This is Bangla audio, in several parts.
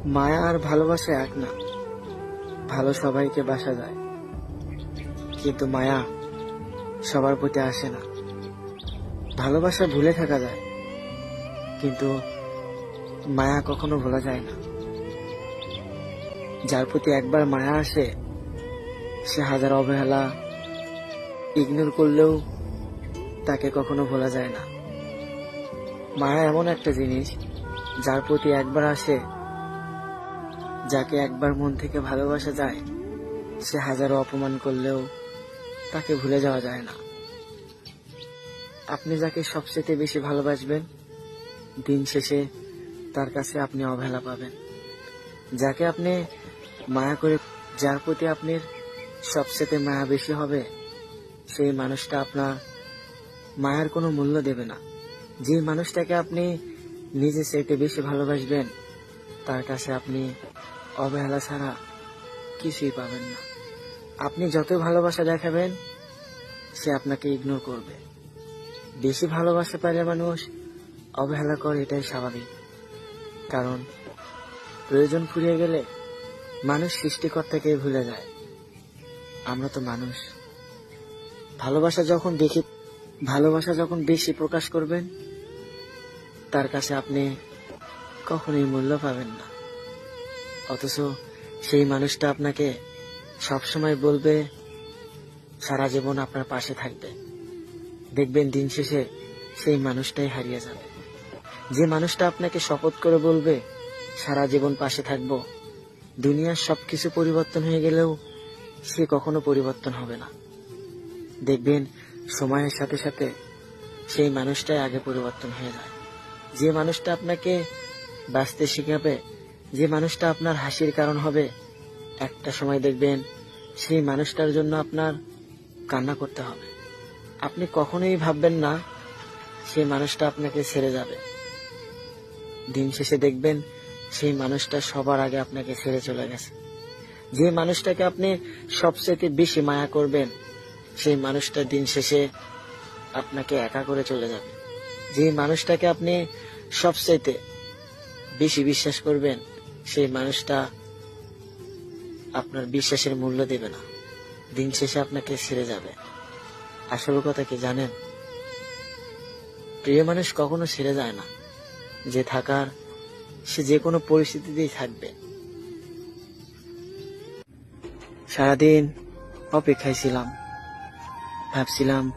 মায়া আর ভালোবাসা এক না। ভালো সবাইকে বাসা যায়, কিন্তু মায়া সবার প্রতি আসে না। ভালোবাসা ভুলে থাকা যায়, কিন্তু মায়া কখনো ভোলা যায় না। যার প্রতি একবার মায়া আসে, সে হাজার অবহেলা ইগনোর করলেও তাকে কখনো ভোলা যায় না। মায়া এমন একটা জিনিস, যার প্রতি একবার আসে, যাকে একবার মন থেকে ভালোবাসা যায়, সে হাজারো অপমান করলেও তাকে ভুলে যাওয়া যায় না। আপনি যাকে সবচেয়ে বেশি ভালোবাসবেন, দিন শেষে তার কাছে আপনি অবহেলা পাবেন। যাকে আপনি মায়া করে, যার প্রতি আপনার সবচেয়ে মায়া বেশি হবে, সেই মানুষটা আপনার মায়ার কোনো মূল্য দেবে না। যে মানুষটাকে আপনি নিজে চাইতে বেশি ভালোবাসবেন, তার কাছে আপনি অবহেলা ছাড়া কিছুই পাবেন না। আপনি যত ভালোবাসা দেখাবেন, সে আপনাকে ইগনোর করবে। বেশি ভালোবাসা পাইলে মানুষ অবহেলা করে, এটাই স্বাভাবিক। কারণ প্রয়োজন ফুরিয়ে গেলে মানুষ সৃষ্টিকর্তাকে ভুলে যায়। আমরা তো মানুষ। ভালোবাসা যখন বেশি প্রকাশ করবেন, তার কাছে আপনি কখনোই মূল্য পাবেন না। অথচ সেই মানুষটা আপনাকে সবসময় বলবে, সারা জীবন আপনার পাশে থাকবে। দেখবেন দিন শেষে সেই মানুষটাই হারিয়ে যাবে। যে মানুষটা আপনাকে শপথ করে বলবে, সারা জীবন পাশে থাকবো, দুনিয়ার সবকিছু পরিবর্তন হয়ে গেলেও সে কখনো পরিবর্তন হবে না। দেখবেন সময়ের সাথে সাথে সেই মানুষটাই আগে পরিবর্তন হয়ে যায়। যে মানুষটা আপনাকে বাঁচতে শিখাবে, যে মানুষটা আপনার হাসির কারণ হবে, একটা সময় দেখবেন সেই মানুষটার জন্য আপনার কান্না করতে হবে। আপনি কখনোই ভাববেন না সেই মানুষটা আপনাকে ছেড়ে যাবে। দিন শেষে দেখবেন সেই মানুষটা সবার আগে আপনাকে ছেড়ে চলে গেছে। যে মানুষটাকে আপনি সবচেয়ে বেশি মায়া করবেন, সেই মানুষটা দিন শেষে আপনাকে একা করে চলে যাবে। যে মানুষটাকে আপনি সবচেয়ে বেশি বিশ্বাস করবেন, সেই মানুষটা আপনার বিশ্বাসের মূল্য দেবে না, দিন শেষে আপনাকে ছেড়ে যাবে। আসল কথা কি জানেন? প্রিয় মানুষ কখনো ছেড়ে যায় না। যে থাকার, সে যে কোনো পরিস্থিতিতেই থাকবে। সারাদিন অপেক্ষায় ছিলাম, ভাবছিলাম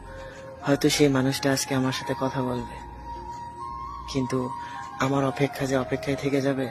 হয়তো সেই মানুষটা আজকে আমার সাথে কথা বলবে, কিন্তু আমার অপেক্ষা যে অপেক্ষায় থেকে যাবে